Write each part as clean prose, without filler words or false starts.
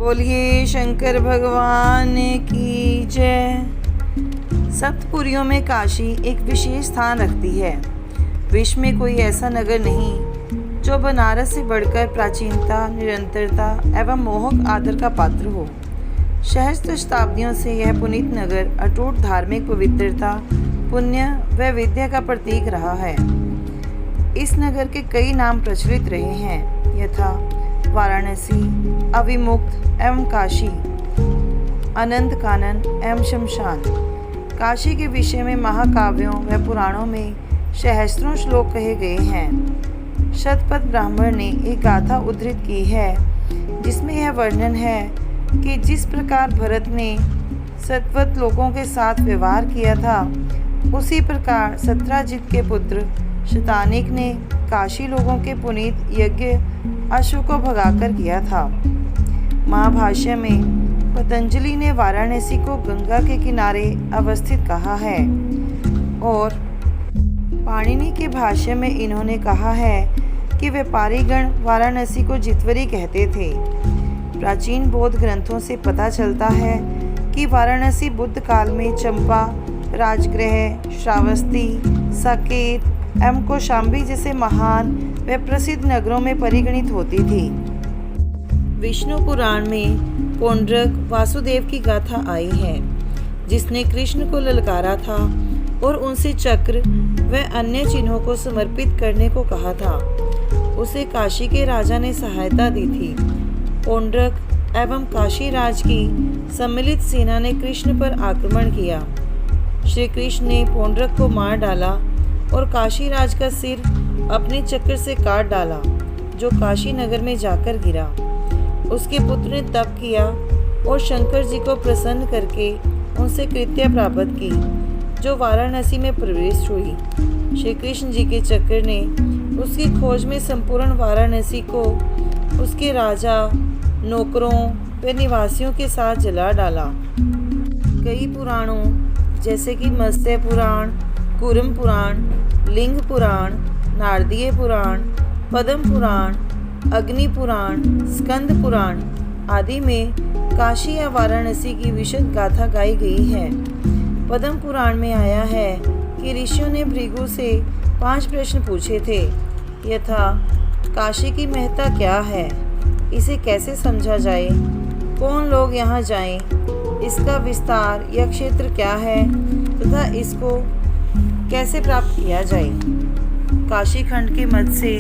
बोलिए शंकर भगवान की जय। सप्तपुरियों में काशी एक विशेष स्थान रखती है। विश्व में कोई ऐसा नगर नहीं जो बनारस से बढ़कर प्राचीनता, निरंतरता एवं मोहक आदर का पात्र हो। सहस्त्र शताब्दियों से यह पुनीत नगर अटूट धार्मिक पवित्रता, पुण्य व विद्या का प्रतीक रहा है। इस नगर के कई नाम प्रचलित रहे हैं, यथा वाराणसी, अविमुक्त एवं काशी, अनंत कानन एवं शमशान। काशी के विषय में महाकाव्यों व पुराणों में सहस्त्रों श्लोक कहे गए हैं। शतपथ ब्राह्मण ने एक गाथा उद्धृत की है जिसमें यह वर्णन है कि जिस प्रकार भरत ने सतवत लोगों के साथ व्यवहार किया था, उसी प्रकार सत्राजित के पुत्र शतानिक ने काशी लोगों के पुनीत यज्ञ अश्व को भगाकर किया था। महाभाष्य में पतंजलि ने वाराणसी को गंगा के किनारे अवस्थित कहा है और पाणिनि के भाष्य में इन्होंने कहा है कि व्यापारीगण वाराणसी को जितवरी कहते थे। प्राचीन बौद्ध ग्रंथों से पता चलता है कि वाराणसी बुद्ध काल में चंपा, राजगृह, श्रावस्ती, साकेत एवं कौशाम्बी जैसे महान व प्रसिद्ध नगरों में परिगणित होती थी। विष्णु पुराण में पौंड्रक वासुदेव की गाथा आई है, जिसने कृष्ण को ललकारा था और उनसे चक्र व अन्य चिन्हों को समर्पित करने को कहा था। उसे काशी के राजा ने सहायता दी थी। पौंड्रक एवं काशी राज की सम्मिलित सेना ने कृष्ण पर आक्रमण किया। श्री कृष्ण ने पौंड्रक को मार डाला और काशी राज का सिर अपने चक्र से काट डाला, जो काशी नगर में जाकर गिरा। उसके पुत्र ने तप किया और शंकर जी को प्रसन्न करके उनसे कृत्या प्राप्त की, जो वाराणसी में प्रविष्ट हुई। श्री कृष्ण जी के चक्र ने उसकी खोज में संपूर्ण वाराणसी को उसके राजा, नौकरों व निवासियों के साथ जला डाला। कई पुराणों जैसे कि मत्स्य पुराण, कूर्म पुराण, लिंग पुराण, नारदीय पुराण, पद्म पुराण, अग्नि पुराण, स्कंद पुराण आदि में काशी या वाराणसी की विशद गाथा गाई गई है। पद्म पुराण में आया है कि ऋषियों ने भृगु से 5 प्रश्न पूछे थे, यथा काशी की महत्ता क्या है, इसे कैसे समझा जाए, कौन लोग यहाँ जाएं, इसका विस्तार या क्षेत्र क्या है तथा इसको कैसे प्राप्त किया जाए। काशी खंड के मत से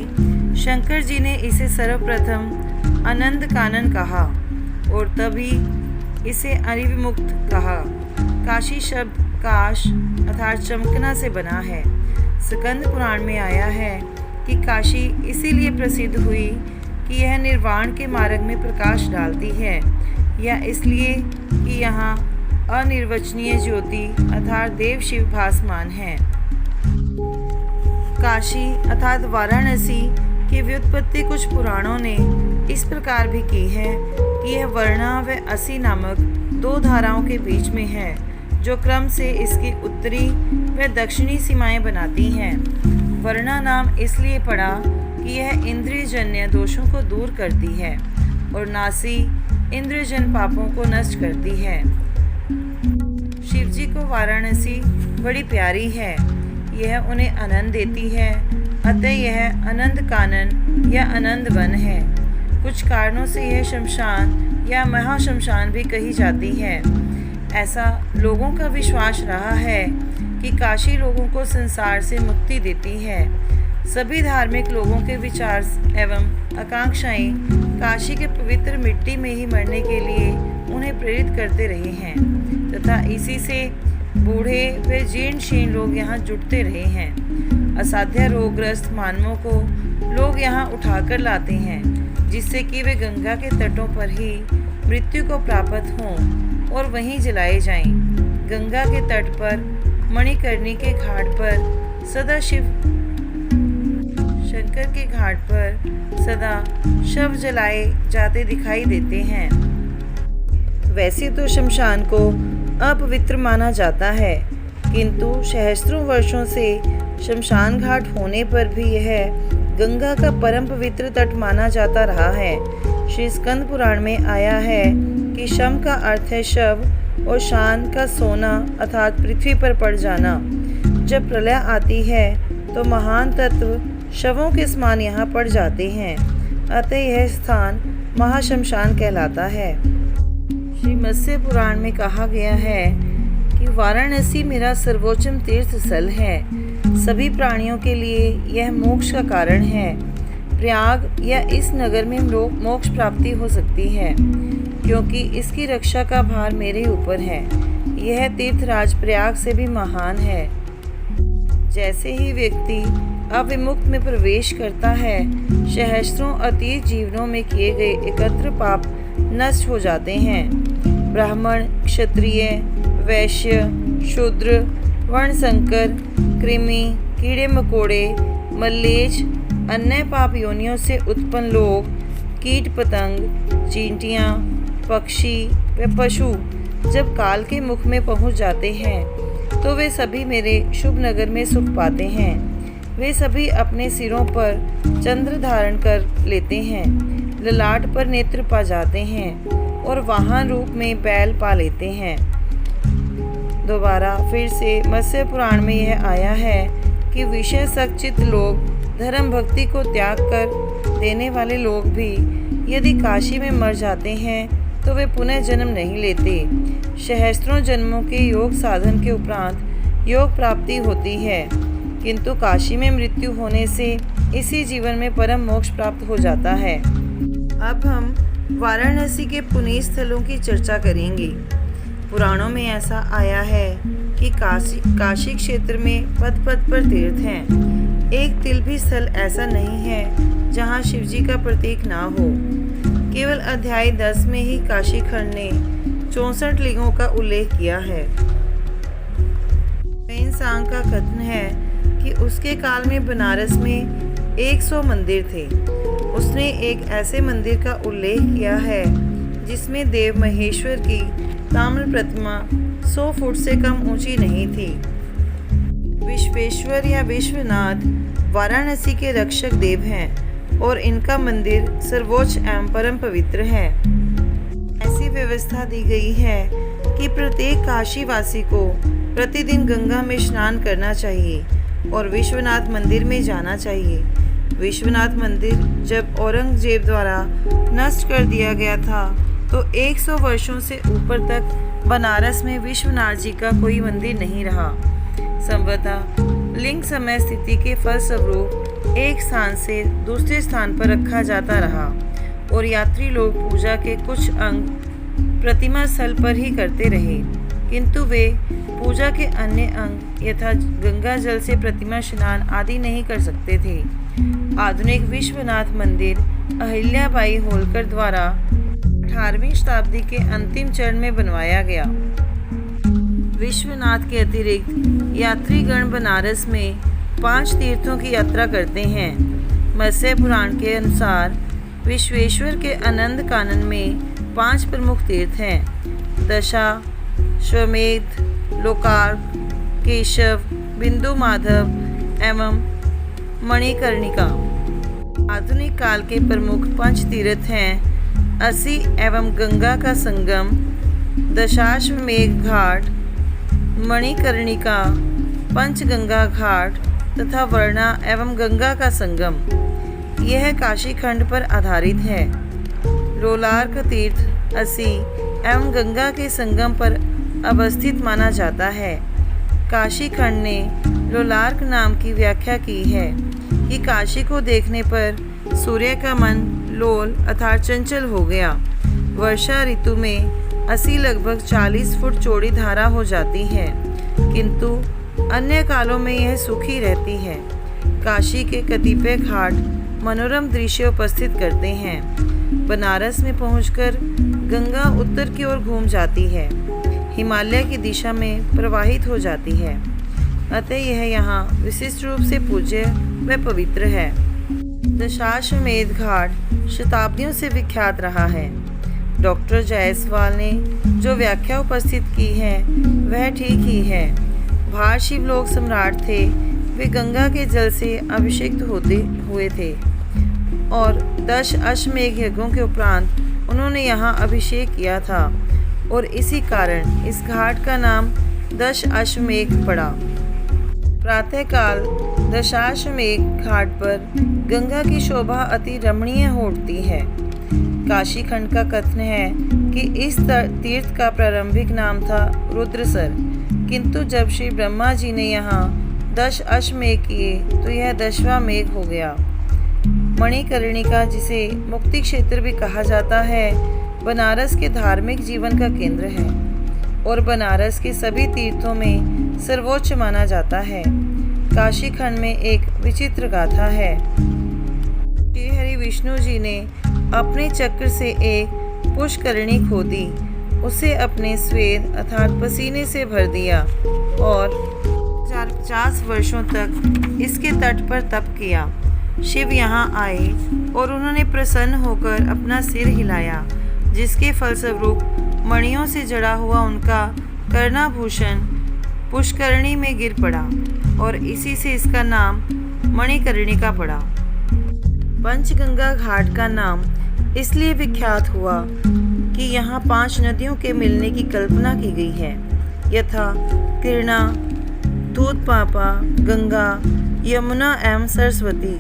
शंकर जी ने इसे सर्वप्रथम अनंत कानन कहा और तभी इसे अविमुक्त कहा। काशी शब्द काश अर्थात चमकना से बना है। स्कंद पुराण में आया है कि काशी इसीलिए प्रसिद्ध हुई कि यह निर्वाण के मार्ग में प्रकाश डालती है, या इसलिए कि यहाँ अनिर्वचनीय ज्योति अर्थात देव शिव भासमान है। काशी अर्थात वाराणसी की व्युत्पत्ति कुछ पुराणों ने इस प्रकार भी की है कि यह वर्णा व असी नामक 2 धाराओं के बीच में है, जो क्रम से इसकी उत्तरी व दक्षिणी सीमाएं बनाती हैं। वर्णा नाम इसलिए पड़ा कि यह इंद्रियजन्य दोषों को दूर करती है और नासी इंद्रियजन्य पापों को नष्ट करती है। शिवजी को वाराणसी बड़ी प्यारी है, यह उन्हें आनंद देती है, अतः यह अनंत कानन या आनंद वन है। कुछ कारणों से यह शमशान या महाशमशान भी कही जाती है। ऐसा लोगों का विश्वास रहा है कि काशी लोगों को संसार से मुक्ति देती है। सभी धार्मिक लोगों के विचार एवं आकांक्षाएं काशी के पवित्र मिट्टी में ही मरने के लिए उन्हें प्रेरित करते रहे हैं तथा इसी से बूढ़े व जीर्ण शीर्ण लोग यहाँ जुटते रहे हैं। असाध्य रोगग्रस्त मानवों को लोग यहाँ उठाकर लाते हैं, जिससे कि वे गंगा के तटों पर ही मृत्यु को प्राप्त हों और वहीं जलाए जाएं। गंगा के तट पर मणिकर्णी के घाट पर सदा शंकर के घाट पर सदा शव जलाए जाते दिखाई देते हैं। वैसे तो शमशान को अपवित्र माना जाता है, किंतु सहस्त्रों वर्षों से शमशान घाट होने पर भी यह गंगा का परम पवित्र तट माना जाता रहा है। श्री स्कंद पुराण में आया है कि शम का अर्थ है शव और शान का सोना अर्थात पृथ्वी पर पड़ जाना। जब प्रलय आती है तो महान तत्व शवों के समान यहाँ पड़ जाते हैं, अतः यह स्थान महाशमशान कहलाता है। श्री मत्स्य पुराण में कहा गया है कि वाराणसी मेरा सर्वोच्चम तीर्थ स्थल है। सभी प्राणियों के लिए यह मोक्ष का कारण है। प्रयाग या इस नगर में मोक्ष प्राप्ति हो सकती है, क्योंकि इसकी रक्षा का भार मेरे ऊपर है। यह तीर्थराज प्रयाग से भी महान है। जैसे ही व्यक्ति अविमुक्त में प्रवेश करता है, सहस्त्रों अतीत जीवनों में किए गए एकत्र पाप नष्ट हो जाते हैं। ब्राह्मण, क्षत्रिय, वैश्य, शूद्र, वर्णशंकर, कृमि, कीड़े मकोड़े, मल्लेच, अन्य पाप योनियों से उत्पन्न लोग, कीट पतंग, चींटियाँ, पक्षी व पशु जब काल के मुख में पहुंच जाते हैं तो वे सभी मेरे शुभ नगर में सुख पाते हैं। वे सभी अपने सिरों पर चंद्र धारण कर लेते हैं, ललाट पर नेत्र पा जाते हैं और वाहन रूप में बैल पा लेते हैं। दोबारा फिर से मत्स्य पुराण में यह आया है कि विषय सचित लोग, धर्म भक्ति को त्याग कर देने वाले लोग भी यदि काशी में मर जाते हैं तो वे पुनः जन्म नहीं लेते। सहस्त्रों जन्मों के योग साधन के उपरांत योग प्राप्ति होती है, किंतु काशी में मृत्यु होने से इसी जीवन में परम मोक्ष प्राप्त हो जाता है। अब हम वाराणसी के पुण्य स्थलों की चर्चा करेंगे। पुराणों में ऐसा आया है कि काशी क्षेत्र में पद पद पर तीर्थ हैं। एक तिल भी स्थल ऐसा नहीं है जहाँ शिवजी का प्रतीक ना हो। केवल अध्याय 10 में ही काशी खंड ने 64 लिंगों का उल्लेख किया है। सांग का कथन है कि उसके काल में बनारस में 100 मंदिर थे। उसने एक ऐसे मंदिर का उल्लेख किया है जिसमें देव महेश्वर की ताम्र प्रतिमा 100 फुट से कम ऊंची नहीं थी। विश्वेश्वर या विश्वनाथ वाराणसी के रक्षक देव हैं और इनका मंदिर सर्वोच्च एवं परम पवित्र है। ऐसी व्यवस्था दी गई है कि प्रत्येक काशीवासी को प्रतिदिन गंगा में स्नान करना चाहिए और विश्वनाथ मंदिर में जाना चाहिए। विश्वनाथ मंदिर जब औरंगजेब द्वारा नष्ट कर दिया गया था तो 100 वर्षों से ऊपर तक बनारस में विश्वनाथ जी का कोई मंदिर नहीं रहा। संभवतः लिंग समय स्थिति के फलस्वरूप एक स्थान से दूसरे स्थान पर रखा जाता रहा और यात्री लोग पूजा के कुछ अंग प्रतिमा स्थल पर ही करते रहे, किंतु वे पूजा के अन्य अंग यथा गंगा जल से प्रतिमा स्नान आदि नहीं कर सकते थे। आधुनिक विश्वनाथ मंदिर अहिल्याबाई होलकर द्वारा 18वीं शताब्दी के अंतिम चरण में बनवाया गया। विश्वनाथ के अतिरिक्त यात्रीगण बनारस में 5 तीर्थों की यात्रा करते हैं। मत्स्य पुराण के अनुसार विश्वेश्वर के आनंद कानन में 5 प्रमुख तीर्थ हैं: दशा, श्वमेध, लोकार्क, केशव, बिंदु माधव एवं मणिकर्णिका। आधुनिक काल के प्रमुख 5 तीर्थ हैं: असी एवं गंगा का संगम, दशाश्वमेध घाट, मणिकर्णिका, पंचगंगा घाट तथा वर्णा एवं गंगा का संगम। यह काशी खंड पर आधारित है। लोलार्क तीर्थ असी एवं गंगा के संगम पर अवस्थित माना जाता है। काशी खंड ने लोलार्क नाम की व्याख्या की है कि काशी को देखने पर सूर्य का मन लोल अर्थात चंचल हो गया। वर्षा ऋतु में असी लगभग 40 फुट चौड़ी धारा हो जाती है, किंतु अन्य कालों में यह सूखी रहती है। काशी के कतिपय घाट मनोरम दृश्य उपस्थित करते हैं। बनारस में पहुंचकर गंगा उत्तर की ओर घूम जाती है, हिमालय की दिशा में प्रवाहित हो जाती है, अतः यह यहाँ विशिष्ट रूप से पूज्य व पवित्र है। दशाश्वमेध घाट शताब्दियों से विख्यात रहा है। डॉक्टर जायसवाल ने जो व्याख्या उपस्थित की है वह ठीक ही है। भार शिवलोक सम्राट थे, वे गंगा के जल से अभिषिक्त होते हुए थे और 10 अश्वमेघ यज्ञों के उपरांत उन्होंने यहाँ अभिषेक किया था और इसी कारण इस घाट का नाम 10 अश्वमेघ पड़ा। प्रातःकाल दशाश्वमेघ घाट पर गंगा की शोभा अति रमणीय हो उठती है। काशी खंड का कथन है कि इस तीर्थ का प्रारंभिक नाम था रुद्रसर, किंतु जब श्री ब्रह्मा जी ने यहाँ 10 अश्वमेघ किए तो यह 10वां मेघ हो गया। मणिकर्णिका, जिसे मुक्ति क्षेत्र भी कहा जाता है, बनारस के धार्मिक जीवन का केंद्र है और बनारस के सभी तीर्थों में सर्वोच्च माना जाता है। काशी खंड में एक विचित्र गाथा है। श्री हरि विष्णु जी ने अपने चक्र से एक पुष्करणी खोदी, उसे अपने स्वेद अर्थात पसीने से भर दिया और 50 वर्षों तक इसके तट पर तप किया। शिव यहाँ आए और उन्होंने प्रसन्न होकर अपना सिर हिलाया, जिसके फलस्वरूप मणियों से जड़ा हुआ उनका कर्णाभूषण पुष्करणी में गिर पड़ा और इसी से इसका नाम मणिकर्णिका पड़ा। पंचगंगा घाट का नाम इसलिए विख्यात हुआ कि यहाँ 5 नदियों के मिलने की कल्पना की गई है, यथा कृष्णा, दूधपापा, गंगा, यमुना एवं सरस्वती,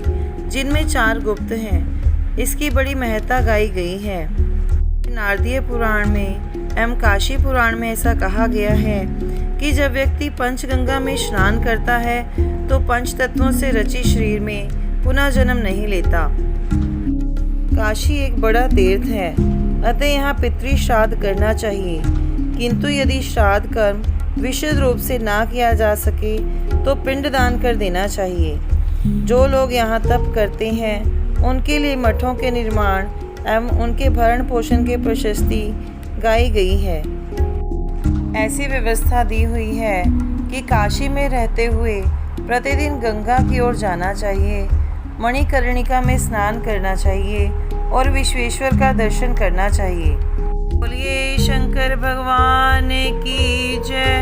जिनमें 4 गुप्त हैं। इसकी बड़ी महत्ता गाई गई है। नारदीय पुराण में एवं काशी पुराण में ऐसा कहा गया है कि जब व्यक्ति पंचगंगा में स्नान करता है तो 5 तत्वों से रचित शरीर में पुनः जन्म नहीं लेता। काशी एक बड़ा तीर्थ है, अतः यहाँ पितृ श्राद्ध करना चाहिए, किंतु यदि श्राद्ध कर्म विशुद्ध रूप से ना किया जा सके तो पिंडदान कर देना चाहिए। जो लोग यहाँ तप करते हैं उनके लिए मठों के निर्माण एवं उनके भरण पोषण के प्रशस्ति गाई गई है। ऐसी व्यवस्था दी हुई है कि काशी में रहते हुए प्रतिदिन गंगा की ओर जाना चाहिए, मणिकर्णिका में स्नान करना चाहिए और विश्वेश्वर का दर्शन करना चाहिए। बोलिए शंकर भगवान की जय।